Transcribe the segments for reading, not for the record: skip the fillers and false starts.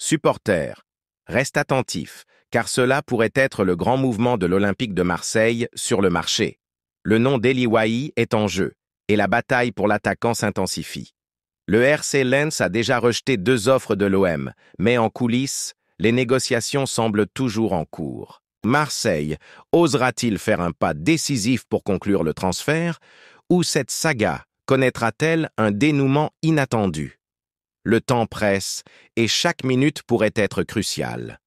Supporters, reste attentif, car cela pourrait être le grand mouvement de l'Olympique de Marseille sur le marché. Le nom d'Eli Wahi est en jeu, et la bataille pour l'attaquant s'intensifie. Le RC Lens a déjà rejeté 2 offres de l'OM, mais en coulisses, les négociations semblent toujours en cours. Marseille osera-t-il faire un pas décisif pour conclure le transfert, ou cette saga connaîtra-t-elle un dénouement inattendu? Le temps presse et chaque minute pourrait être cruciale.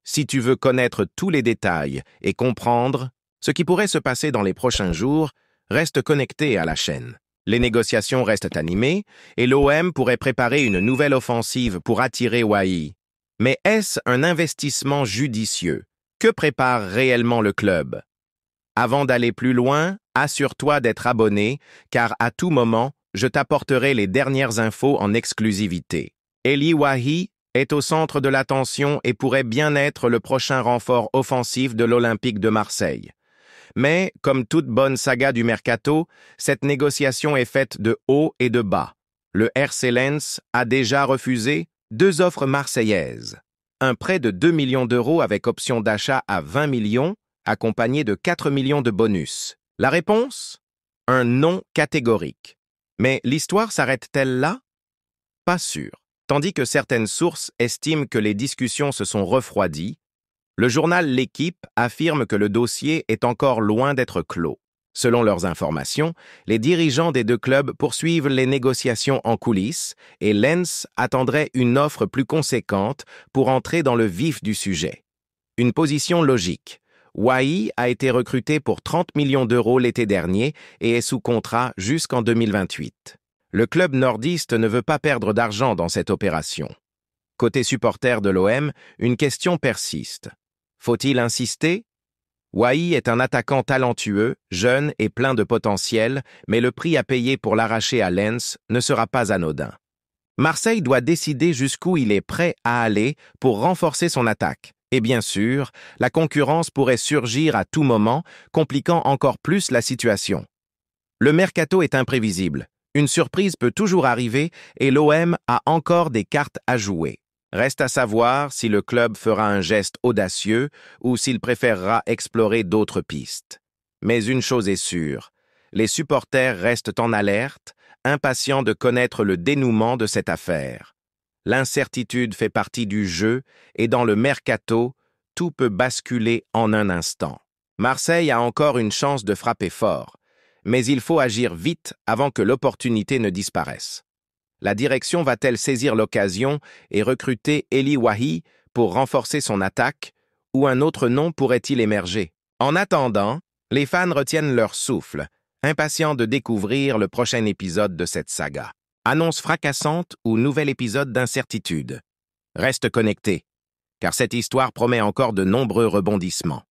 Si tu veux connaître tous les détails et comprendre ce qui pourrait se passer dans les prochains jours, reste connecté à la chaîne. Les négociations restent animées et l'OM pourrait préparer une nouvelle offensive pour attirer Wahi. Mais est-ce un investissement judicieux? Que prépare réellement le club? Avant d'aller plus loin, assure-toi d'être abonné, car à tout moment, je t'apporterai les dernières infos en exclusivité. Eli Wahi est au centre de l'attention et pourrait bien être le prochain renfort offensif de l'Olympique de Marseille. Mais, comme toute bonne saga du mercato, cette négociation est faite de haut et de bas. Le RC Lens a déjà refusé 2 offres marseillaises. Un prêt de 2 millions d'euros avec option d'achat à 20 millions, accompagné de 4 millions de bonus. La réponse? Un non catégorique. Mais l'histoire s'arrête-t-elle là? Pas sûr. Tandis que certaines sources estiment que les discussions se sont refroidies, le journal L'Équipe affirme que le dossier est encore loin d'être clos. Selon leurs informations, les dirigeants des 2 clubs poursuivent les négociations en coulisses et Lens attendrait une offre plus conséquente pour entrer dans le vif du sujet. Une position logique. Wahi a été recruté pour 30 millions d'euros l'été dernier et est sous contrat jusqu'en 2028. Le club nordiste ne veut pas perdre d'argent dans cette opération. Côté supporter de l'OM, une question persiste. Faut-il insister? Wahi est un attaquant talentueux, jeune et plein de potentiel, mais le prix à payer pour l'arracher à Lens ne sera pas anodin. Marseille doit décider jusqu'où il est prêt à aller pour renforcer son attaque. Et bien sûr, la concurrence pourrait surgir à tout moment, compliquant encore plus la situation. Le mercato est imprévisible. Une surprise peut toujours arriver et l'OM a encore des cartes à jouer. Reste à savoir si le club fera un geste audacieux ou s'il préférera explorer d'autres pistes. Mais une chose est sûre, les supporters restent en alerte, impatients de connaître le dénouement de cette affaire. L'incertitude fait partie du jeu et dans le mercato, tout peut basculer en un instant. Marseille a encore une chance de frapper fort, mais il faut agir vite avant que l'opportunité ne disparaisse. La direction va-t-elle saisir l'occasion et recruter Eli Wahi pour renforcer son attaque, ou un autre nom pourrait-il émerger? En attendant, les fans retiennent leur souffle, impatients de découvrir le prochain épisode de cette saga. Annonce fracassante ou nouvel épisode d'incertitude. Reste connecté, car cette histoire promet encore de nombreux rebondissements.